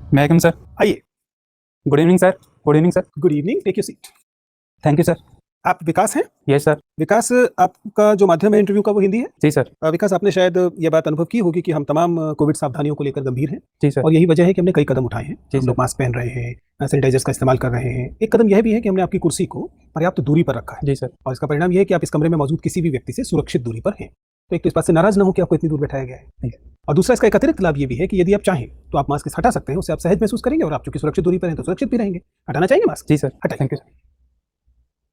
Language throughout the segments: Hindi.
May I come, sir? आइए। Good evening, sir. Good evening, sir. Good evening, take your seat. Thank you, sir. आप विकास हैं? Yes, sir. विकास, आपका जो माध्यम है इंटरव्यू का वो हिंदी है? जी सर। विकास, आपने शायद ये बात अनुभव की होगी कि हम तमाम कोविड सावधानियों को लेकर गंभीर हैं जी सर। और यही वजह है कि हमने कई कदम उठाए हैं। जी हम सर। लोग मास्क पहन रहे हैं, सैनिटाइजर्स का इस्तेमाल कर रहे हैं। एक कदम यह भी है कि हमने आपकी कुर्सी को पर्याप्त दूरी पर रखा है जी सर। और इसका परिणाम यह है कि आप इस कमरे में मौजूद किसी भी व्यक्ति से सुरक्षित दूरी पर हैं। तो एक तो इस बात से नाराज ना हो कि आपको इतनी दूर बैठाया गया है, जी। और दूसरा इसका एक अतिरिक्त लाभ ये भी है कि यदि आप चाहें तो आप मास्क हटा सकते हैं, उससे आप सहज महसूस करेंगे और आप चूंकि सुरक्षित दूरी पर हैं तो सुरक्षित भी रहेंगे। हटाना चाहेंगे मास्क? जी सर। हटाइए। Thank you sir.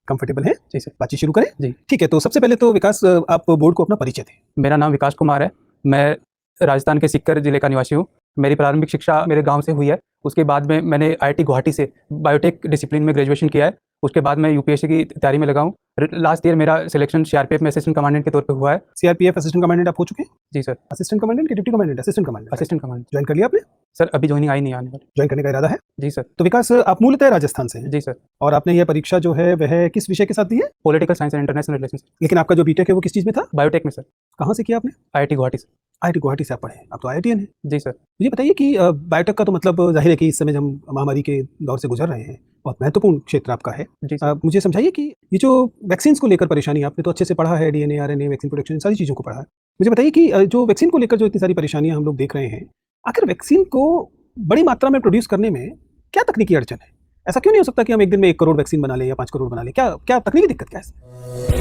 कंफर्टेबल है? जी सर। बातचीत शुरू करें? जी। ठीक है, तो सबसे पहले तो विकास, आप बोर्ड को अपना परिचय दें। मेरा नाम विकास कुमार है। मैं राजस्थान के सीकर जिले का निवासी हूँ। मेरी प्रारंभिक शिक्षा मेरे गांव से हुई है। उसके बाद में मैंने आईआईटी गुवाहाटी से बायोटेक डिसिप्लिन में ग्रेजुएशन किया है। उसके बाद मैं यूपीएससी की तैयारी में लगा हूँ। लास्ट ईयर मेरा सिलेक्शन सीआरपीएफ में असिस्टेंट कमांडेंट के तौर पे हुआ है। सीआरपीएफ असिस्टेंट कमांडेंट आप हो चुके हैं? जी सर। असिस्टेंट कमांडेंट कि deputy commandant? Assistant commandant. Assistant commandant. Join कर लिया आपने? सर अभी ज्वाइनिंग आई नहीं आने वाली। ज्वाइन करने का इरादा है? जी सर। तो विकास, आप मूलतः राजस्थान से हैं जी सर। और आपने यह परीक्षा जो है वह किस विषय के साथ दी है? Political science and international relation. लेकिन आपका जो बीटेक है वो किस चीज में था? बायोटेक में सर। कहाँ से किया आपने? आईआईटी गुवाहाटी से। आईआईटी गुवाहाटी से आप पढ़े हैं, आप तो आईआईटीएन हैं। जी सर। मुझे बताइए कि बायोटेक का तो मतलब जाहिर है कि इस समय जब हम महामारी के दौर से गुजर रहे हैं, बहुत महत्वपूर्ण क्षेत्र आपका है। जी सर। मुझे समझाइए कि ये जो वैक्सीन को लेकर परेशानी, आपने तो अच्छे से पढ़ा है, डीएनए आरएनए वैक्सीन प्रोटेक्शन, इन सारी चीज़ों को पढ़ा है। मुझे बताइए कि जो वैक्सीन को लेकर जो इतनी सारी परेशानियां हम लोग देख रहे हैं, आखिर वैक्सीन को बड़ी मात्रा में प्रोड्यूस करने में क्या तकनीकी अड़चन है? ऐसा क्यों नहीं हो सकता कि हम एक दिन में 1 करोड़ वैक्सीन बना लें या 5 करोड़ बना लें? क्या क्या तकनीकी दिक्कत क्या है?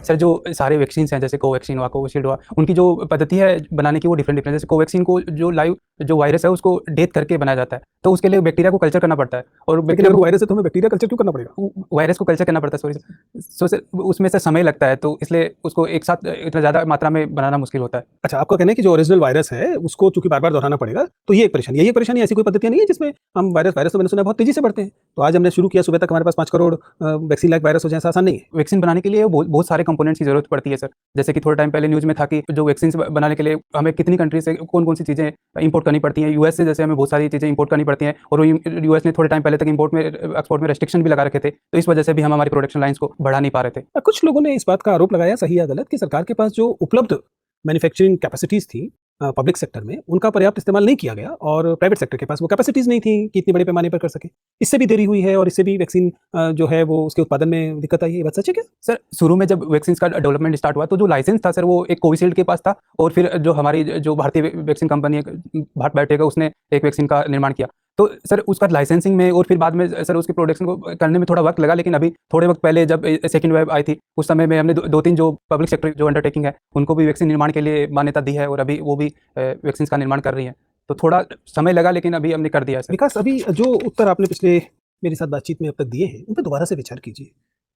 सर जो सारे वैक्सीन हैं जैसे कोवैक्सीन हुआ, कोविशील्ड हुआ, उनकी जो पद्धति है बनाने की वो डिफरेंट जैसे कोवैक्सीन को जो लाइव जो वायरस है उसको डेथ करके बनाया जाता है, तो उसके लिए बैक्टीरिया को कल्चर करना पड़ता है और लेकिन बैक्टीरिया अगर वायरस है तो हमें बैक्टीरिया कल्चर क्यों करना पड़ेगा? वायरस को कल्चर करना पड़ता है, सॉरी सो सर उसमें से समय लगता है, तो इसलिए उसको एक साथ इतना ज़्यादा मात्रा में बनाना मुश्किल होता है। अच्छा, आपका कहना है कि जो ओरिजिनल वायरस है उसको चूंकि बार-बार दोहराना पड़ेगा, तो ये एक परेशानी है। ये परेशानी, ऐसी कोई पद्धतियाँ नहीं है जिसमें हम वायरस तो मैंने सुना है बहुत तेज़ी से बढ़ते हैं। तो आज हमने शुरू किया, सुबह तक हमारे पास 5 करोड़ वैक्सीन लायक वायरस हो जाए, ऐसा आसान नहीं है। वैक्सीन बनाने के लिए बहुत सारे कंपोनेंट्स की ज़रूरत पड़ती है सर। जैसे कि थोड़े टाइम पहले न्यूज़ में था कि जो वैक्सीन बनाने के लिए हमें कितनी कंट्री से कौन-कौन सी चीज़ें इंपोर्ट करनी पड़ती हैं। यूएस से जैसे हमें बहुत सारी चीज़ें इंपोर्ट करनी पड़ती हैं और यूएस ने थोड़े टाइम पहले तक एक्सपोर्ट में रिस्ट्रिक्शन भी लगा रखे थे। तो इस वजह से भी हम हमारी प्रोडक्शन लाइन्स को बढ़ा नहीं पा रहे थे। कुछ लोगों ने इस बात का आरोप लगाया, सही या गलत, कि सरकार के पास जो उपलब्ध मैन्युफैक्चरिंग कैपेसिटीज़ थी पब्लिक सेक्टर में, उनका पर्याप्त इस्तेमाल नहीं किया गया और प्राइवेट सेक्टर के पास वो कैपेसिटीज़ नहीं थी कि इतने बड़े पैमाने पर कर सके। इससे भी देरी हुई है और इससे भी वैक्सीन जो है वो उसके उत्पादन में दिक्कत आई है। ये बात सच है क्या? सर शुरू में जब वैक्सीन का डेवलपमेंट स्टार्ट हुआ तो जो लाइसेंस था सर वो एक कोविशील्ड के पास था और फिर जो हमारी जो भारतीय वैक्सीन कंपनी है भारत बायोटेक है उसने एक वैक्सीन का निर्माण किया। तो सर उसका लाइसेंसिंग में और फिर बाद में सर उसकी प्रोडक्शन को करने में थोड़ा वक्त लगा, लेकिन अभी थोड़े वक्त पहले जब सेकंड वेव आई थी उस समय में हमने दो तीन जो पब्लिक सेक्टर जो अंडरटेकिंग है उनको भी वैक्सीन निर्माण के लिए मान्यता दी है और अभी वो भी वैक्सीन का निर्माण कर रही है। तो थोड़ा समय लगा लेकिन अभी हमने कर दिया है सर। विकास, अभी जो उत्तर आपने पिछले मेरे साथ बातचीत में अब तक दिए हैं, उन पे दोबारा से विचार कीजिए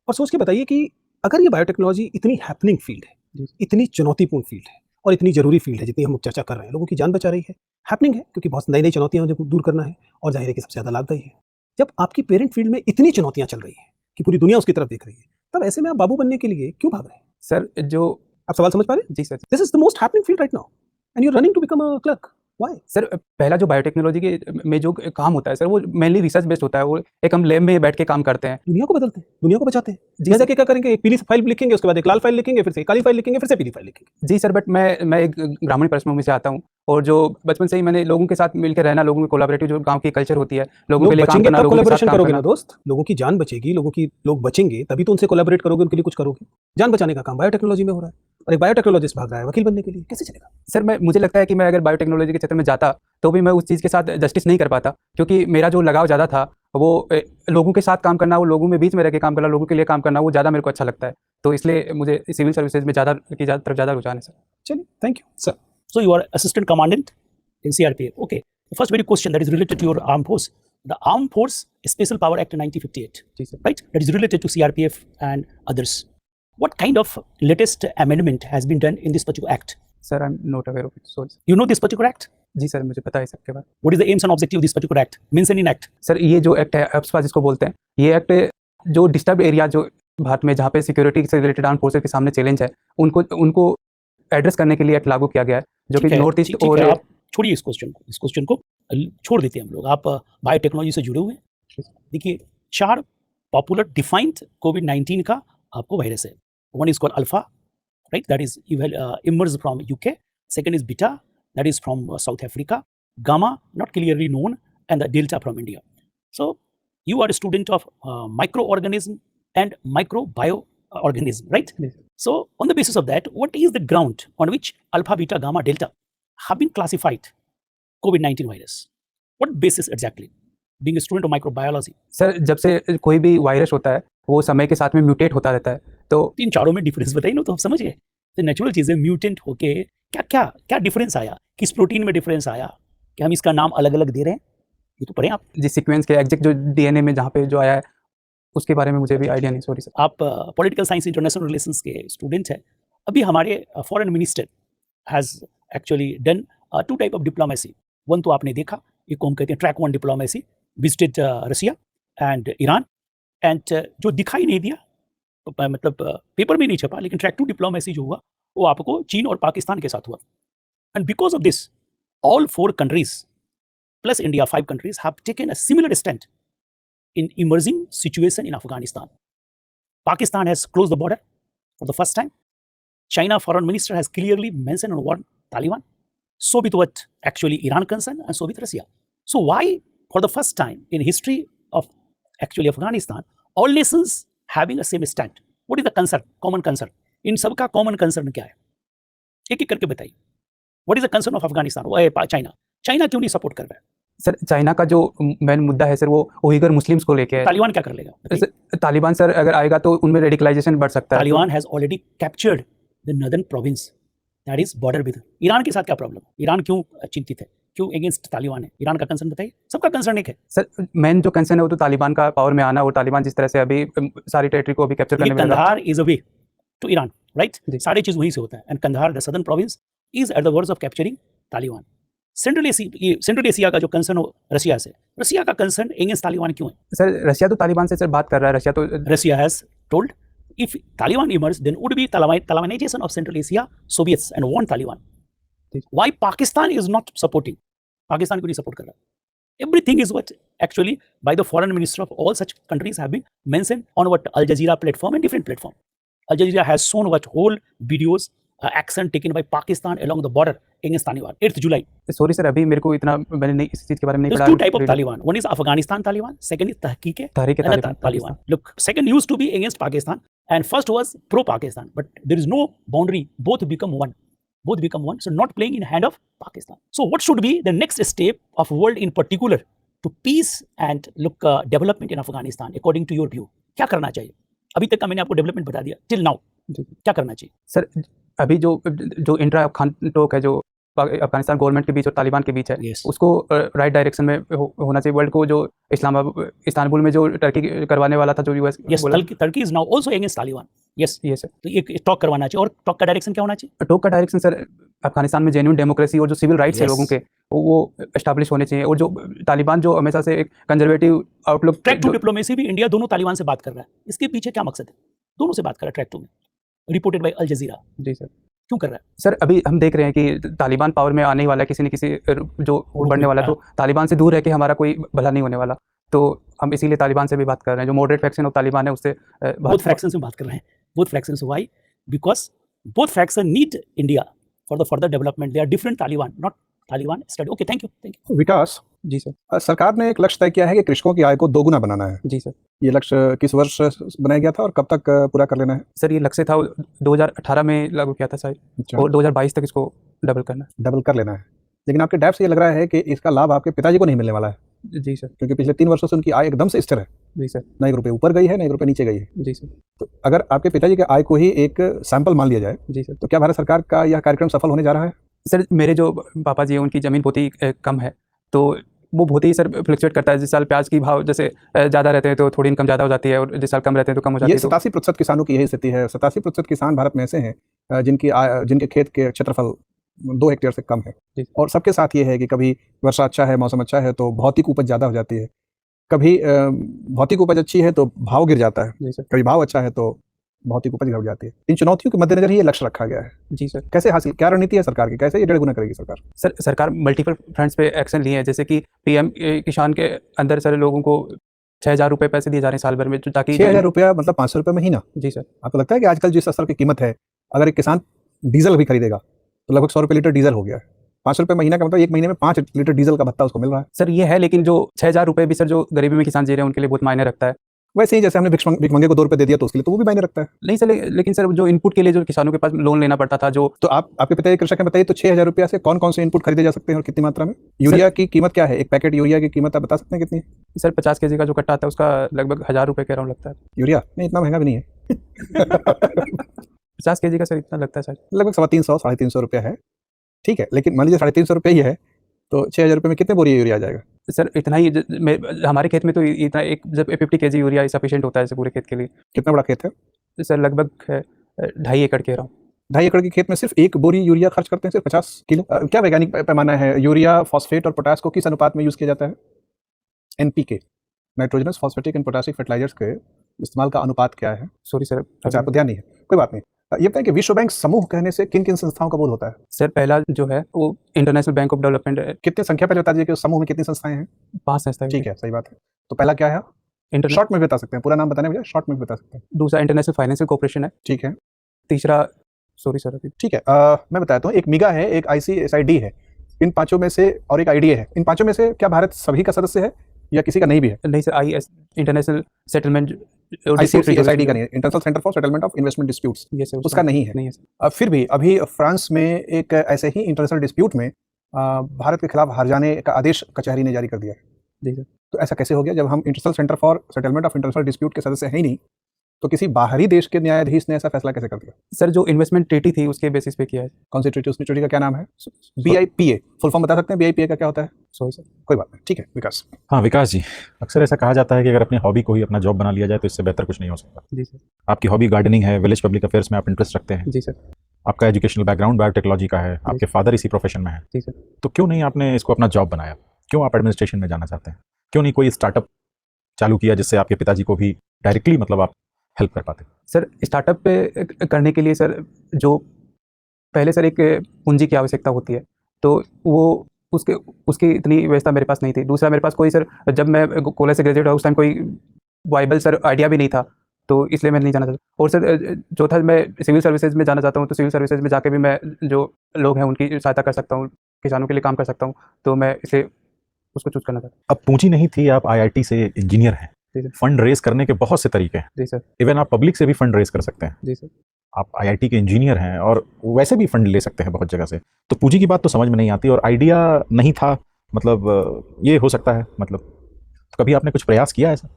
और सोच के बताइए कि अगर ये बायोटेक्नोलॉजी इतनी हैपनिंग फील्ड है, इतनी चुनौतीपूर्ण फील्ड है और इतनी ज़रूरी फील्ड है, जितनी हम लोग चर्चा कर रहे हैं, लोगों की जान बचा रही है, हैपनिंग है क्योंकि बहुत नई-नई चुनौतियाँ मुझे दूर करना है और ज़ाहिर है कि सबसे ज़्यादा लाभदायी है। जब आपकी पेरेंट फील्ड में इतनी चुनौतियाँ चल रही हैं कि पूरी दुनिया उसकी तरफ देख रही है, तब ऐसे में आप बाबू बनने के लिए क्यों भाग रहे हैं? सर जो आप सवाल समझ पा रहे हैं? जी sir. This is the most happening field right now and you are running to become a clerk. Why? Sir पहला जो बायोटेक्नोलॉजी के में जो काम होता है सर वो मेनली रिसर्च बेस्ड होता है। वो एक हम लैब में बैठ के काम करते हैं। दुनिया को बदलते हैं, दुनिया को बचाते हैं। जी यहाँ सर। जाके क्या करेंगे? एक पीली फाइल लिखेंगे, उसके बाद एक लाल फाइल लिखेंगे, फिर से काली फाइल लिखेंगे, फिर से पीली फाइल लिखेंगे। जी सर, बट मैं एक ग्रामीण पृष्ठभूमि से आता हूँ और जो बचपन से ही मैंने लोगों के साथ मिलकर रहना, लोगों में कोलैबोरेटिव जो गाँव की कल्चर होती है, लोगों के लोग लिए काम बचेंगे करना, तब लोगों के साथ कोलैबोरेशन काम करोगे ना करना। दोस्त। लोगों की जान बचेगी, लोग बचेंगे तभी तो उनसे कोलैबोरेट करोगे, उनके लिए कुछ करोगे। जान बचाने का काम बायोटेक्नोलॉजी में हो रहा है और एक बायोटेक्नोलॉजिस्ट भाग रहा है वकील बनने के लिए, कैसे चलेगा? सर मुझे लगता है कि मैं अगर बायोटेक्नोलॉजी के क्षेत्र में जाता तो भी मैं उस चीज़ के साथ जस्टिस नहीं कर पाता, क्योंकि मेरा जो लगाव ज़्यादा था वो लोगों के साथ काम करना, वो लोगों में बीच में रह के काम करना, लोगों के लिए काम करना, वो ज़्यादा मेरे को अच्छा लगता है। तो इसलिए मुझे सिविल सर्विसेज में तरफ ज़्यादा रुझान है सर। चलिए, thank you sir. So you are assistant commandant in CRPF. Okay. The first very question that is related to your armed force. The Armed Force Special Power Act 1958, जी sir. right? That is related to CRPF and others. What kind of latest amendment has been done in this particular act? Sir I am not aware of it, sorry. You know this particular act? जी सर, मुझे पता है इसके बारे में। What is the aims and objective of this particular act? Mentioned in act. Sir ये जो एक्ट है एप्सपा जिसको बोलते हैं, ये एक्ट जो डिस्टर्ब एरिया जो भारत में जहाँ पे सिक्योरिटी से रिलेटेड आर्म फोर्सेस के सामने चैलेंज है उनको एड्रेस करने के लिए एक्ट लागू किया गया है, जो कि नॉर्थ ईस्ट ठीक और है, आप छोड़िए इस क्वेश्चन को छोड़ देते हैं हम लोग। आप बायोटेक्नोलॉजी से जुड़े हुए हैं। देखिए 4 पॉपुलर डिफाइंड कोविड-19 का आपको वायरस है। One is called alpha, right? That is emerged from UK. Second is beta, that is from South Africa. Gamma, not clearly known, and the delta from India. So you are a student of microorganism and microbioorganism, right? Yes. So on the basis of that, what is the ground on which alpha, beta, gamma, delta have been classified COVID-19 virus? What basis exactly? Being a student of microbiology, sir जब से कोई भी वायरस होता है वो समय के साथ में म्यूटेट होता रहता है तो इन चारों में डिफरेंस बताइए ना, तो हम समझ गए। तो नेचुरल चीजें म्यूटेंट होके क्या क्या क्या डिफरेंस आया, किस प्रोटीन में डिफरेंस आया, कि हम इसका नाम अलग अलग दे रहे हैं, ये तो पढ़ें आप। जिस सीक्वेंस के एग्जैक्ट जो डीएनए में जहाँ पे जो आया है उसके बारे में मुझे भी आइडिया नहीं, सॉरी सर। आप पॉलिटिकल साइंस इंटरनेशनल रिलेशंस के स्टूडेंट हैं। अभी हमारे foreign minister has actually done 2 type of diplomacy. One तो आपने देखा, एक को हम कहते हैं track 1 diplomacy, visited Russia and Iran, and जो दिखाई नहीं दिया, मतलब पेपर में नहीं छपा, लेकिन ट्रैक 2 डिप्लोमेसी जो हुआ वो आपको चीन और पाकिस्तान के साथ हुआ। And because of this all 4 countries plus India, 5 countries have taken a similar stand in emerging situation in Afghanistan. Pakistan has closed the border for the first time. China foreign minister has clearly mentioned on what Taliban. So with what actually Iran concerned, and so with Russia. So why for the first time in history of actually Afghanistan, all nations having a same stand? What is the concern, common concern? इन सबका common concern क्या है? एक एक करके बताइए। What is the concern of Afghanistan? China, China क्यों नहीं सपोर्ट कर रहा है? सर चाइना का जो मेन मुद्दा है सर वो उइगर मुस्लिम्स को लेके है। तालिबान क्या कर लेगा? तालिबान सर अगर आएगा तो उनमें रेडिकलाइजेशन बढ़ सकता है। Taliban has already captured the northern province that is border with Iran के साथ। क्या प्रॉब्लम? ईरान क्यों चिंतित है, क्यों अगेंस्ट तालिबान है? ईरान का कंसर्न बताइए। सबका कंसर्न एक है सर। मेन जो कंसर्न है वो तो तालिबान का पावर में आना, और तालिबान जिस तरह से अभी सारी टेरिटरी को अभी कैप्चर करने में लगा। Kandahar is a way to Iran, right? सारी चीज वहीं से होता है, and Kandahar the southern province is at the words of capturing Taliban. Central Asia का जो कंसर्न हो रसिया से, रसिया का कंसर्न अगेंस्ट तालिबान क्यों है? सर रशिया तो तालिबान से सर बात कर रहा है। Russia has told if Taliban emerged, then would be Talibanization of Central Asia, Soviets, and want Taliban. Why Pakistan is not supporting? Pakistan को नहीं support कर रहा. Everything is what actually by the foreign minister of all such countries have been mentioned on what Al Jazeera platform and different platform. Al Jazeera has shown what whole videos action taken by Pakistan along the border against Taliban. 8th July. Sorry sir, अभी मेरे को इतना मैंने नहीं इस चीज के बारे में नहीं पढ़ा. There's 2 type of Taliban. One is Afghanistan Taliban. Second is Tehreek-e-Taliban. Look, second used to be against Pakistan, and first was pro-Pakistan. But there is no boundary. Both become one. Both become one. So not playing in hand of Pakistan. So what should be the next step of world in particular to peace and look development in Afghanistan according to your view? क्या करना चाहिए? अभी तक का मैंने आपको डेवलपमेंट बता दिया. Till now, क्या करना चाहिए? सर अभी जो इंट्रा अफगान टॉक है जो अफगानिस्तान गवर्नमेंट के बीच और तालिबान के बीच है, yes. उसको राइट डायरेक्शन में होना चाहिए। वर्ल्ड को जो इस्तांबुल में जो टर्की करवाने वाला था, जो US Turkey is now also against Taliban. Yes yes sir. तो एक टॉक करवाना चाहिए, और टॉक का डायरेक्शन क्या होना चाहिए? टॉक का डायरेक्शन सर अफगानिस्तान में जेन्युइन डेमोक्रेसी और जो सिविल राइट्स है लोगों के वो एस्टैब्लिश होने चाहिए। और जो तालिबान जो हमेशा से एक कंजर्वेटिव आउटलुक, ट्रैक 2 डिप्लोमेसी भी इंडिया दोनों तालिबान से बात कर रहा है, इसके पीछे क्या मकसद है? दोनों से बात कर रहा है ट्रैक 2 में, रिपोर्टेड बाय अल जजीरा। जी सर। क्यों कर रहा है सर? अभी हम देख रहे हैं कि तालिबान पावर में आने ही वाला है, किसी न किसी जो बढ़ने वाला, तो तालिबान से दूर रह के हमारा कोई भला नहीं होने वाला। तो हम इसीलिए तालिबान से भी बात कर रहे हैं, जो मॉडरेट फैक्शन ऑफ तालिबान है उससे। बोथ फैक्शंस में बात कर रहे हैं, both factions. Why? Because both faction need India for the further development. They are different Taliban, not Taliban study. Okay, thank you. Vikas ji sir. सरकार ने एक लक्ष्य तय किया है कि कृषकों की आय को 2 गुना बनाना है। जी सर। ये लक्ष्य किस वर्ष बनाया गया था और कब तक पूरा कर लेना है? सर ये लक्ष्य था 2018 में लागू किया था शायद, और 2022 तक इसको डबल कर लेना है। लेकिन आपके डैप से ये लग रहा है कि इसका लाभ आपके पिताजी को नहीं मिलने वाला है। जी सर। क्योंकि पिछले 3 वर्षों से उनकी आय एकदम से स्थिर है। जी सर। ना 1 रुपये ऊपर गई है, ना 1 रुपये नीचे गई है। जी सर। तो अगर आपके पिताजी के आय को ही एक सैंपल मान लिया जाए, जी सर, तो क्या भारत सरकार का यह कार्यक्रम सफल होने जा रहा है? सर मेरे जो पापा जी हैं उनकी ज़मीन बहुत ही कम है, तो वो बहुत ही सर फ्लक्चुएट करता है। जिस साल प्याज की भाव जैसे ज़्यादा रहते हैं तो थोड़ी इनकम ज़्यादा हो जाती है, और जिस साल कम रहते हैं तो कम हो जाती है। ये 87% किसानों की यही स्थिति है। 87% किसान भारत में ऐसे हैं जिनके खेत के क्षेत्रफल 2 हेक्टेयर से कम है। और सबके साथ ये है कि कभी वर्षा अच्छा है, मौसम अच्छा है तो भौतिक उपज ज़्यादा हो जाती है, कभी भौतिक उपज अच्छी है तो भाव गिर जाता है, कभी भाव अच्छा है तो भौतिक उपज घट जाती है। इन चुनौतियों के मद्देनजर ही ये लक्ष्य रखा गया है। जी सर। कैसे हासिल, क्या रणनीति है सरकार की, कैसे ये 1.5 गुना करेगी सरकार? सर सरकार मल्टीपल फ्रंट्स पे एक्शन लिए हैं, जैसे कि पीएम किसान के अंदर सर लोगों को 6,000 रुपये पैसे दिए जा रहे हैं साल भर में, ताकि 6,000 रुपया मतलब 500 रुपये महीना। जी सर। आपको लगता है कि आजकल जिस स्तर की कीमत है अगर एक किसान डीजल भी खरीदेगा तो लगभग 100 रुपये लीटर डीजल हो गया है। 500 रुपये महीना का मतलब एक महीने में 5 लीटर डीजल का भत्ता उसको मिल रहा है। सर ये है, लेकिन जो 6,000 रुपये भी सर जो गरीबी में किसान जी रहे हैं उनके लिए बहुत मायने रखता है। वैसे ही जैसे हमने भिक्षमंगे को 2 रुपये दे दिया तो उसके लिए तो वो भी मायने रखता है। नहीं सर, लेकिन सर जो इनपुट के लिए जो किसानों के पास लोन लेना पड़ता था, जो तो आपके पिताजी कृषक हैं, बताइए तो 6,000 रुपया से कौन कौन से इनपुट खरीदे जा सकते हैं और कितनी मात्रा में? यूरिया की कीमत क्या है? एक पैकेट यूरिया की कीमत आप बता सकते हैं कितनी है? सर 50 kg का जो कट्टा आता है उसका लगभग 1,000 रुपये के अराउंड लगता है। यूरिया नहीं, इतना महंगा भी नहीं है। 50 kg का सर इतना लगता है सर। लगभग 350 साढ़े 300 रुपया है, ठीक है। लेकिन मान लीजिए 350 रुपये ही है तो 6,000 रुपये में कितने बोरी यूरिया आ जाएगा? सर इतना ही हमारे खेत में तो इतना एक जब 50 kg यूरिया सफिशिएंट होता है सर पूरे खेत के लिए। कितना बड़ा खेत है? सर लगभग 2.5 एकड़ कह रहा हूँ। 2.5 एकड़ के खेत में सिर्फ एक बोरी यूरिया खर्च करते हैं, सिर्फ 50 किलो। क्या वैज्ञानिक पैमाना है? यूरिया, फॉस्फेट और पोटास को किस अनुपात में यूज किया जाता है? NPK, nitrogenous phosphatic and potassic fertilisers के इस्तेमाल का अनुपात क्या है? Sorry sir. अच्छा, आपको ध्यान नहीं है, कोई बात नहीं। ये बताएं कि विश्व बैंक समूह कहने से किन किन संस्थाओं का बोध होता है? सर पहला जो है वो इंटरनेशनल बैंक ऑफ डेवलपमेंट। कितने संख्या पहले बता दीजिए कि उस समूह में कितनी संस्थाएं हैं? 5 संस्थाएं। ठीक है, सही बात है। तो पहला क्या है? शॉर्ट में बता सकते हैं, पूरा नाम बताने बजाय शॉर्ट में बता सकते हैं। दूसरा इंटरनेशनल फाइनेंशियल कॉर्पोरेशन है। ठीक है। तीसरा, सॉरी सर अभी। ठीक है, मैं बताता हूँ। एक मिगा है, एक ICSID है, इन पांचों में से, और एक IDA है। इन पांचों में से क्या भारत सभी का सदस्य है या किसी का नहीं भी है? नहीं सर, इंटरनेशनल सेटलमेंट ICSID का नहीं है, international centre for settlement of investment disputes, उसका नहीं है। नहीं है सर। फिर भी अभी फ्रांस में एक ऐसे ही इंटरनेशनल डिस्प्यूट में भारत के खिलाफ हार जाने का आदेश कचहरी ने जारी कर दिया है। जी सर। तो ऐसा कैसे हो गया? जब हम international centre for settlement of international dispute के सदस्य हैं ही नहीं, तो किसी बाहरी देश के न्यायाधीश ने ऐसा फैसला कैसे कर दिया? सर जो इन्वेस्टमेंट ट्रीटी थी उसके बेसिस पे किया है। कौन सी ट्रीटी? उसने ट्रीटी का क्या नाम है? BIPA। फुल फॉर्म बता सकते हैं BIPA का क्या होता है? Sorry sir. कोई बात नहीं, ठीक है। विकास। हाँ विकास जी, अक्सर ऐसा कहा जाता है कि अगर अपनी हॉबी को ही अपना जॉब बना लिया जाए तो इससे बेहतर कुछ नहीं हो सकता। जी सर। आपकी हॉबी गार्डनिंग है, विलेज पब्लिक अफेयर्स में आप इंटरेस्ट रखते हैं, जी सर। आपका एजुकेशनल बैकग्राउंड बायोटेक्नोलॉजी का है, आपके फादर इसी प्रोफेशन में है, जी सर। तो क्यों नहीं आपने इसको अपना जॉब बनाया? क्यों आप एडमिनिस्ट्रेशन में जाना चाहते हैं? क्यों नहीं कोई स्टार्टअप चालू किया जिससे आपके पिताजी को भी डायरेक्टली मतलब आप हेल्प कर पाते? सर स्टार्टअप पे करने के लिए सर जो पहले सर एक पूंजी की आवश्यकता होती है, तो वो उसकी इतनी व्यवस्था मेरे पास नहीं थी। दूसरा मेरे पास कोई सर, जब मैं कॉलेज से ग्रेजुएट हुआ उस टाइम कोई वाइबल सर आइडिया भी नहीं था, तो इसलिए मैं नहीं जाना चाहता। और सर चौथा, मैं सिविल सर्विसेज में जाना चाहता हूँ, तो सिविल सर्विसेज में जाके भी मैं जो लोग हैं उनकी सहायता कर सकता हूँ, किसानों के लिए काम कर सकता हूँ, तो मैं इसे उसको चूज करना चाहता हूँ। अब पूंजी नहीं थी, आप IIT से इंजीनियर हैं, जी सर। फंड रेज करने के बहुत से तरीके हैं। जी सर। इवन आप पब्लिक से भी फंड रेज कर सकते हैं। जी सर। आप IIT के इंजीनियर हैं और वैसे भी फंड ले सकते हैं बहुत जगह से। तो पूंजी की बात तो समझ में नहीं आती, और आइडिया नहीं था, मतलब ये हो सकता है, मतलब तो कभी आपने कुछ प्रयास किया ऐसा?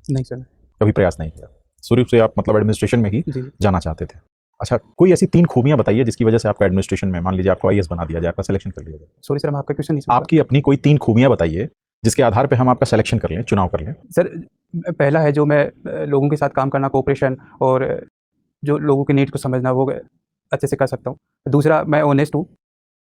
नहीं सर। कभी प्रयास नहीं किया, शुरू से आप मतलब एडमिनिस्ट्रेशन में ही जी। जाना चाहते थे। अच्छा, कोई ऐसी 3 खूबियां बताइए जिसकी वजह से आपका एडमिनिस्ट्रेशन में, मान लीजिए आपको IAS बना दिया जाए, आपका सिलेक्शन कर लिया जाए। सॉरी सर, मैं आपका क्वेश्चन नहीं समझा। आपकी अपनी कोई 3 खूबियां बताइए जिसके आधार पे हम आपका सिलेक्शन कर लें, चुनाव कर लें। सर पहला है जो मैं लोगों के साथ काम करना, कोऑपरेशन, और जो लोगों की नीड को समझना, वो अच्छे से कर सकता हूँ। दूसरा, मैं ऑनेस्ट हूँ,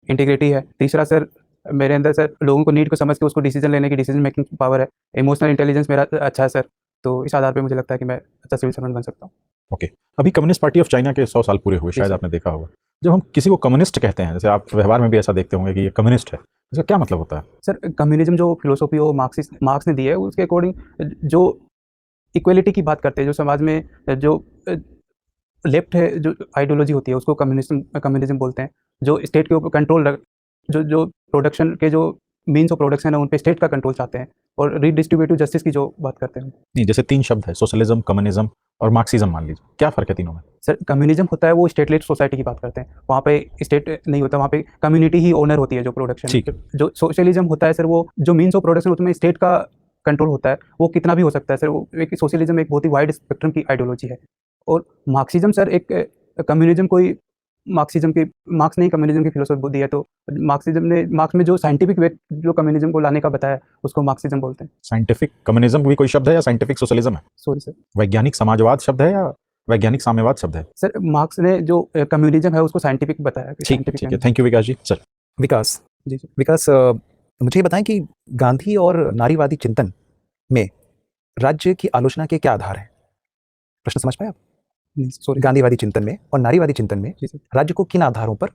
इंटीग्रिटी है। तीसरा सर, मेरे अंदर सर लोगों को नीड को समझ के उसको डिसीजन लेने की डिसीजन मेकिंग पावर है। इमोशनल इंटेलिजेंस मेरा अच्छा है सर, तो इस आधार पे मुझे लगता है कि मैं अच्छा सिविल सर्वेंट बन सकता हूँ। ओके, अभी कम्युनिस्ट पार्टी ऑफ चाइना के 100 साल पूरे हुए, शायद आपने देखा होगा। जब हम किसी को कम्युनिस्ट कहते हैं, जैसे आप व्यवहार में भी ऐसा देखते होंगे कि ये कम्युनिस्ट है, इसका क्या मतलब होता है? सर कम्युनिज्म जो फिलोसॉफी हो मार्क्स ने दी है, उसके अकॉर्डिंग जो इक्वलिटी की बात करते हैं, जो समाज में जो लेफ्ट है, जो आइडियोलॉजी होती है, उसको कम्युनिज्म बोलते हैं। जो स्टेट के ऊपर कंट्रोल, जो प्रोडक्शन के जो मीन्स ऑफ प्रोडक्शन है उन पे स्टेट का कंट्रोल चाहते हैं, और रीडिस्ट्रीब्यूटिव जस्टिस की जो बात करते हैं। नहीं, जैसे 3 शब्द है, सोशलिज्म, कम्युनिज्म और मार्क्सिज्म, मान लीजिए, क्या फर्क है तीनों में? सर कम्युनिज्म होता है वो स्टेटलेस सोसाइटी की बात करते हैं, वहाँ पे स्टेट नहीं होता, वहाँ पे कम्युनिटी ही ओनर होती है जो प्रोडक्शन। ठीक है। जो सोशलिज्म होता है सर, वो जो मीन्स ऑफ प्रोडक्शन उसमें स्टेट का कंट्रोल होता है, वो कितना भी हो सकता है सर। वो एक सोशलिज्म एक बहुत ही वाइड स्पेक्ट्रम की आइडियोलॉजी है। और मार्क्सिज्म सर एक कम्युनिज्म कोई मार्क्सिज्म की, मार्क्स ने कम्युनिज्म की फिलोसफी दी है, तो मार्क्सिज्म ने, मार्क्स में जो साइंटिफिक वे जो कम्युनिज्म को लाने का बताया, उसको मार्क्सिज्म बोलते हैं। साइंटिफिक कम्युनिज्म भी कोई शब्द है या साइंटिफिक सोशलिज्म है? Sorry sir. वैज्ञानिक समाजवाद शब्द है या वैज्ञानिक साम्यवाद शब्द है? सर मार्क्स ने जो कम्युनिज्म है उसको साइंटिफिक बताया। ठीक है, thank you Vikas ji. Sir Vikas ji sir. Vikas, मुझे बताएं कि गांधी और नारीवादी चिंतन में राज्य की आलोचना के क्या आधार हैं? प्रश्न समझ पाए आप? सॉरी। गांधीवादी चिंतन में और नारीवादी चिंतन में जी सर। राज्य को किन आधारों पर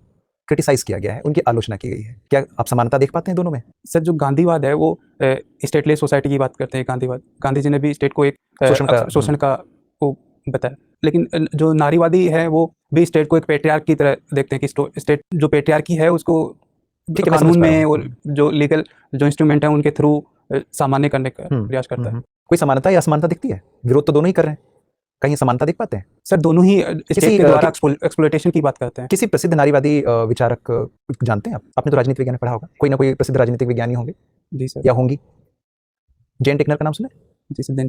क्रिटिसाइज किया गया है, उनकी आलोचना की गई है? क्या आप समानता देख पाते हैं दोनों में? सर जो गांधीवाद है वो स्टेटलेस सोसाइटी की बात करते हैं। गांधी जी ने भी स्टेट को एक शोषण का वो बताया। लेकिन जो नारीवादी है वो भी स्टेट को एक पेट्रियार्क की तरह देखते हैं कि स्टेट जो पेट्रियार्की है उसको ठीक है, मैं समझ कानून पा रहा में हूँ। और जो लीगल जो इंस्ट्रूमेंट है उनके थ्रू सामान्य करने का प्रयास करता है। कोई समानता या असमानता दिखती है? विरोध तो दोनों ही कर रहे हैं, कहीं समानता दिख पाते हैं? सर दोनों ही स्टेट के द्वारा एक्सप्लॉयटेशन की बात करते हैं। किसी प्रसिद्ध नारीवादी विचारक जानते हैं आप? आपने तो राजनीति विज्ञान में पढ़ा होगा, कोई ना कोई प्रसिद्ध राजनीतिक विज्ञानी होंगे जी सर। या होंगी। जेन टिकनर का नाम सुने? जी सर,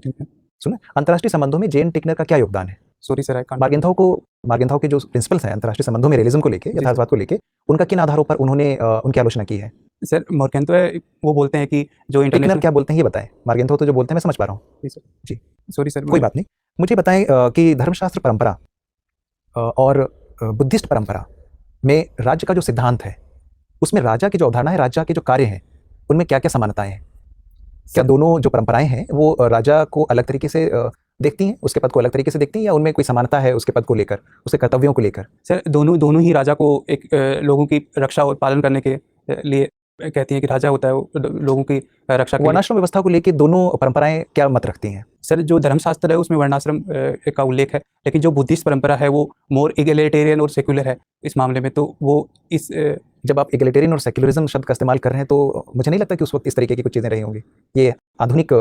सुने? अंतर्राष्ट्रीय संबंधों में जेन टिकनर का क्या योगदान है? सॉरी सर, मार्गेंथाउ के जो प्रिंसिपल्स हैं अंतर्राष्ट्रीय संबंधों में रियलिज्म को लेके, यथार्थवाद को लेके, उनका किन आधारों पर उन्होंने उनकी आलोचना की है? सर मॉर्गेंथाउ है वो बोलते हैं कि जो टिकनर इंटरनेशनल क्या बोलते हैं ये बताएं। मार्गेंथाउ तो जो बोलते हैं मैं समझ पा रहा हूँ। जी सॉरी सर, कोई बात नहीं। मुझे बताएं कि धर्मशास्त्र परंपरा और बुद्धिस्ट परंपरा में राज्य का जो सिद्धांत है उसमें राजा की जो अवधारणा है, राजा के जो कार्य हैं, उनमें क्या क्या समानताएं हैं? क्या दोनों जो परंपराएं हैं वो राजा को अलग तरीके से देखती हैं, उसके पद को अलग तरीके से देखती हैं, या उनमें कोई समानता है उसके पद को लेकर, उसके कर्तव्यों को लेकर? सर दोनों ही राजा को एक लोगों की रक्षा और पालन करने के लिए कहती हैं कि राजा होता है वो लोगों की रक्षा के लिए। वर्णाश्रम व्यवस्था को लेकर दोनों परंपराएं क्या मत रखती हैं? सर जो धर्मशास्त्र है उसमें वर्णाश्रम का उल्लेख है, लेकिन जो बुद्धिस्ट परंपरा है वो मोर इगैलिटेरियन और सेक्युलर है इस मामले में। तो वो इस जब आप इगैलिटेरियन और सेक्युलरिज्म शब्द का इस्तेमाल कर रहे हैं तो मुझे नहीं लगता कि उस वक्त इस तरीके की कुछ चीज़ें रही होंगी। ये आधुनिक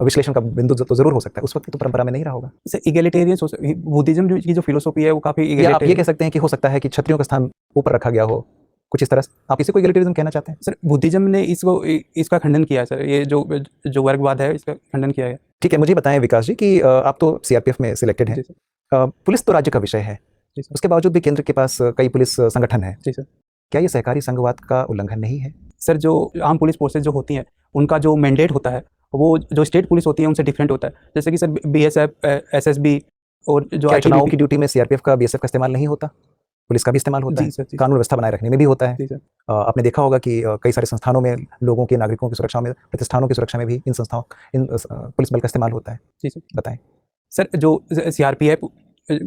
विश्लेषण का बिंदु तो जरूर हो सकता है, उस वक्त तो परंपरा में नहीं रहा होगा। सर इगैलिटेरियन बुद्धिज्म की जो फिलोसॉफी है वो काफी या आप ये इगैलिटेरियन। कह सकते हैं कि हो सकता है कि क्षत्रियों का स्थान ऊपर रखा गया हो, कुछ इस तरह से आप इसी को इगैलिटेरिज्म कहना चाहते हैं? सर बुद्धिज्म ने इसका खंडन किया है सर, ये जो वर्गवाद है इसका खंडन किया है। ठीक है, मुझे बताएं विकास जी कि आप तो सीआरपीएफ में सिलेक्टेड हैं। जी सर। पुलिस तो राज्य का विषय है, जी सर। उसके बावजूद भी केंद्र के पास कई पुलिस संगठन है। जी सर। क्या ये सहकारी संघवाद का उल्लंघन नहीं है? सर जो आर्म पुलिस फोर्सेज जो होती हैं उनका जो मैंडेट होता है वो जो स्टेट पुलिस होती है उनसे डिफरेंट होता है। जैसे कि सर बीएसएफ, एसएसबी और जो क्या चुनाव ITBP की ड्यूटी में सीआरपीएफ का बीएसएफ का इस्तेमाल नहीं होता? पुलिस का भी इस्तेमाल होता जी है, सर, जी कानून व्यवस्था बनाए रखने में भी होता है। जी सर। आपने देखा होगा कि कई सारे संस्थानों में लोगों के, नागरिकों की सुरक्षा में, प्रतिष्ठानों की सुरक्षा में भी इन पुलिस बल का इस्तेमाल होता है। जी सर। बताएं। सर जो सीआरपीएफ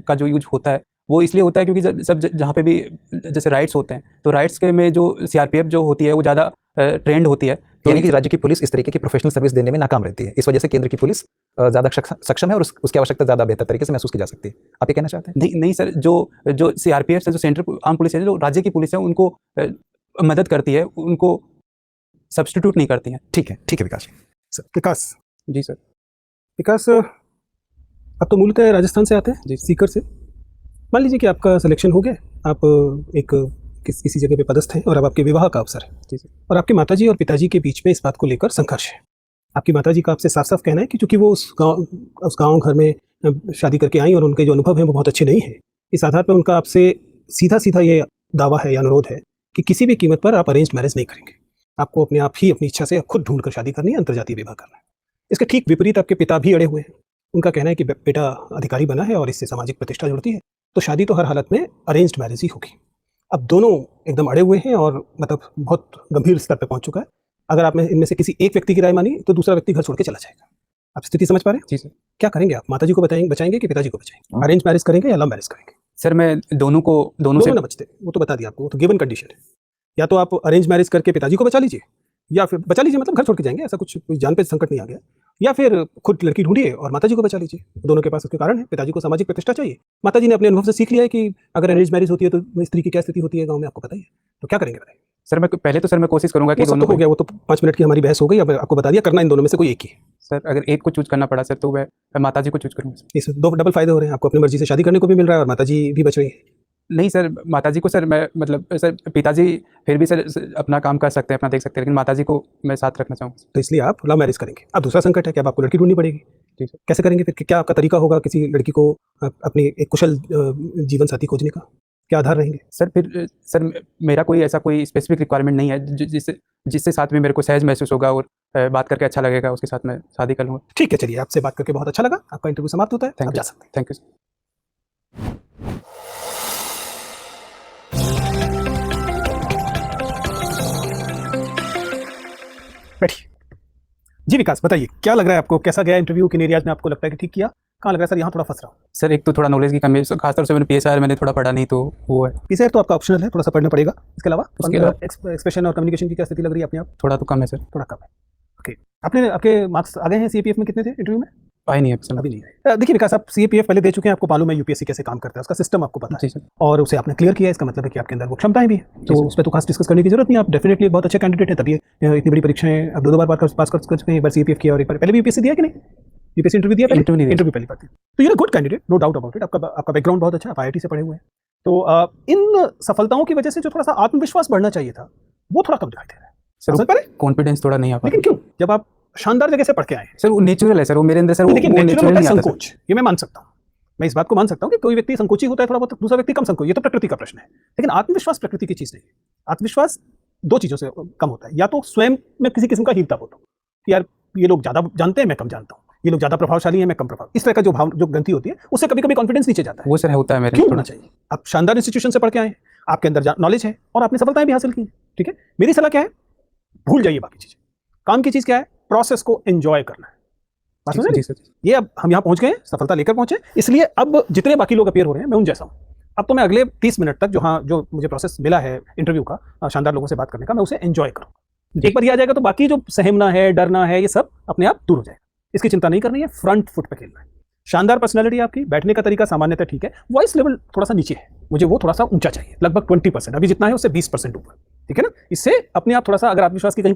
का जो यूज होता है वो इसलिए होता है क्योंकि सब जहाँ पे भी जैसे राइट्स होते हैं तो राइट्स के में जो सीआरपीएफ जो होती है वो ज़्यादा ट्रेंड होती है। तो यानी कि राज्य की पुलिस इस तरीके की प्रोफेशनल सर्विस देने में नाकाम रहती है, इस वजह से केंद्र की पुलिस ज़्यादा सक्षम है और उसकी आवश्यकता ज़्यादा बेहतर तरीके से महसूस की जा सकती है। आप ये कहना चाहते हैं? नहीं सर, जो सीआरपीएफ से जो सेंट्रल आर्म पुलिस है, जो राज्य की पुलिस है, उनको मदद करती है, उनको सब्स्टिट्यूट नहीं करती है। ठीक है विकास जी। Sir Vikas, ji sir. विकास आप तो मूलतः राजस्थान से आते हैं जी। सीकर से। मान लीजिए कि आपका सिलेक्शन हो गया, आप एक किसी जगह पे पदस्थ हैं और अब आपके विवाह का अवसर है। जी सर। और आपके माताजी और पिताजी के बीच में इस बात को लेकर संघर्ष है। आपकी माताजी का आपसे साफ साफ कहना है कि चूंकि वो उस गांव घर में शादी करके आई और उनके जो अनुभव हैं वो बहुत अच्छे नहीं हैं, इस आधार पर उनका आपसे सीधा ये दावा है या अनुरोध है कि किसी भी कीमत पर आप अरेंज मैरिज नहीं करेंगे, आपको अपने आप ही अपनी इच्छा से खुद ढूंढ कर शादी करनी है, अंतर्जातीय विवाह करना है। इसके ठीक विपरीत आपके पिता भी अड़े हुए हैं। उनका कहना है कि बेटा अधिकारी बना है और इससे सामाजिक प्रतिष्ठा जुड़ती है, तो शादी तो हर हालत में अरेंज्ड मैरिज ही होगी। अब दोनों एकदम अड़े हुए हैं और मतलब बहुत गंभीर स्तर पर पहुंच चुका है। अगर आपने इनमें से किसी एक व्यक्ति की राय मानी तो दूसरा व्यक्ति घर छोड़ के चला जाएगा। आप स्थिति समझ पा रहे हैं? जी सर। क्या करेंगे आप? माताजी को बचाएंगे कि पिताजी को बचाएंगे? अरेंज मैरिज करेंगे या लव मैरिज करेंगे? सर मैं दोनों से ना बचते, वो तो बता दिया आपको, वो तो गिवन कंडीशन है। या तो आप अरेंज मैरिज करके पिताजी को बचा लीजिए, या फिर बचा लीजिए मतलब घर छोड़ के जाएंगे, ऐसा कुछ कोई जान पे संकट नहीं आ गया, या फिर खुद लड़की ढूंढिए और माताजी को बचा लीजिए। दोनों के पास उसके कारण है। पिताजी को सामाजिक प्रतिष्ठा चाहिए, माताजी ने अपने अनुभव से सीख लिया है कि अगर अरेंज मैरिज होती है तो स्त्री की क्या स्थिति होती है गाँव में, आपको पता ही है। तो क्या करेंगे बताइए? सर मैं पहले तो मैं कोशिश करूंगा कि वो सब तो हो गया, वो तो 5 मिनट की हमारी बहस हो गई। अब आपको बता दिया करना इन दोनों में से कोई एक ही है। सर अगर एक को चूज करना पड़ा सर तो मैं माताजी को चूज करूंगा। इससे 2 डबल फायदे हो रहे हैं, आपको अपनी मर्जी से शादी करने को भी मिल रहा है और माताजी भी बच रही है। नहीं सर, माताजी को सर मैं मतलब सर पिताजी फिर भी सर अपना काम कर सकते हैं, अपना देख सकते हैं, लेकिन माताजी को मैं साथ रखना चाहूँगा। तो इसलिए आप लव मैरिज करेंगे। अब दूसरा संकट है कि अब आपको लड़की ढूंढनी पड़ेगी। ठीक है। कैसे करेंगे फिर? क्या आपका तरीका होगा किसी लड़की को अपनी एक कुशल जीवन साथी खोजने का? क्या आधार रहेंगे? सर फिर सर मेरा कोई ऐसा कोई स्पेसिफिक रिक्वायरमेंट नहीं है जिससे साथ में मेरे को सहज महसूस होगा और बात करके अच्छा लगेगा, उसके साथ मैं शादी कर लूँगा। ठीक है, चलिए आपसे बात करके बहुत अच्छा लगा। आपका इंटरव्यू समाप्त होता है, आप जा सकते हैं। Thank you sir. बैठिए। जी विकास, बताइए क्या लग रहा है आपको? कैसा गया इंटरव्यू? किन एरियाज में आपको लगता है कि ठीक किया? कहाँ लग रहा है सर यहाँ थोड़ा फंस रहा हूँ? सर एक तो थोड़ा नॉलेज की कमी है, खासतौर से मैंने PSR मैंने थोड़ा पढ़ा नहीं, तो वो है। पीसीआर तो आपका ऑप्शनल है, थोड़ा सा पढ़ना पड़ेगा। इसके अलावा उसके एक्सप्रेशन और कम्युनिकेशन की क्या स्थिति लग रही है अपने आप? थोड़ा तो कम है सर। थोड़ा कम है। ओके, आपके मार्क्स आ गए हैं? CAPF में कितने थे इंटरव्यू में? आए नहीं है अभी नहीं है। देखिए विकास, आप सीएपीएफ पहले दे चुके हैं, आपको मालूम है यूपीएससी कैसे काम करता है, उसका सिस्टम आपको पता है जी सर। और उसे आपने क्लियर किया है, इसका मतलब है कि आपके अंदर वो क्षमताएं भी है, तो सर। उस पर तो खास डिस्कस करने की जरूरत नहीं। आप डेफिनेटली बहुत अच्छे कैंडिडेट हैं, तभी इतनी बड़ी परीक्षाएं आप दो बार पास कर चुके हैं। एक बार सीएपीएफ किया और एक बार पहले भी यूपीएससी दिया कि नहीं? यूपीएससी इंटरव्यू दिया? इंटरव्यू नहीं दिया। इंटरव्यू पहली बार दिया, तो ये good candidate, no doubt about it. आपका बैकग्राउंड बहुत अच्छा है, आप आईआईटी से पढ़े हुए हैं, तो इन सफलताओं की वजह से जो थोड़ा सा आत्मविश्वास बढ़ना चाहिए था वो थोड़ा कम दिखाई दे रहा है। सर समझ पा रहे हैं? कॉन्फिडेंस थोड़ा नहीं आ पा लेकिन क्यों? जब आप शानदार जगह से पढ़ के आए हैं। सर वो नेचुरल है सर, वो मेरे अंदर सर वो देखिए नेचुरल नेचुरल होता है नहीं आता सर। संकोच, ये मैं मान सकता हूँ, मैं इस बात को मान सकता हूँ कि कोई व्यक्ति संकोची होता है थोड़ा बहुत, दूसरा व्यक्ति कम संकोच, ये तो प्रकृति का प्रश्न है। लेकिन आत्मविश्वास प्रकृति की चीज नहीं है। आत्मविश्वास दो चीजों से कम होता है, या तो स्वयं में किसी किस्म का हीनता होता हूँ कि यार ये लोग ज्यादा जानते हैं, मैं कम जानता हूँ, ये लोग ज्यादा प्रभावशाली हैं, मैं कम प्रभाव, इस तरह का जो ग्रंथि होती है उससे कभी कभी कॉन्फिडेंस नीचे जाता है। वो सर होता है मेरे क्यों में होना थोड़ा। चाहिए? आप शानदार इंस्टीट्यूशन से पढ़ के आए हैं, आपके अंदर नॉलेज है और आपने सफलताएं भी हासिल की हैं, ठीक है। मेरी सलाह क्या है, भूल जाइए बाकी चीजें, काम की चीज क्या है, प्रोसेस को एंजॉय करना है। बात समझ रहे जी हैं? सर। ये अब हम यहाँ पहुंच गए हैं, सफलता लेकर पहुंचे, इसलिए अब जितने बाकी लोग अपियर हो रहे हैं मैं उन जैसा हूँ। अब तो मैं अगले 30 मिनट तक जो मुझे प्रोसेस मिला है इंटरव्यू का, शानदार लोगों से बात करने का, मैं उसे एंजॉय करूँगा। एक बार ये आ जाएगा तो बाकी जो सहमना है, डरना है, ये सब अपने आप दूर हो जाएगा। इसकी चिंता नहीं करनी है, फ्रंट फुट पे खेलना है। शानदार पर्सनैलिटी आपकी, बैठने का तरीका सामान्यतः ठीक है, वॉइस लेवल थोड़ा सा नीचे है, मुझे वो थोड़ा सा ऊंचा चाहिए, लगभग 20%, अभी जितना है उससे 20% ऊपर, ठीक है ना। इससे अपने आप थोड़ा सा अगर आत्मविश्वास की कहीं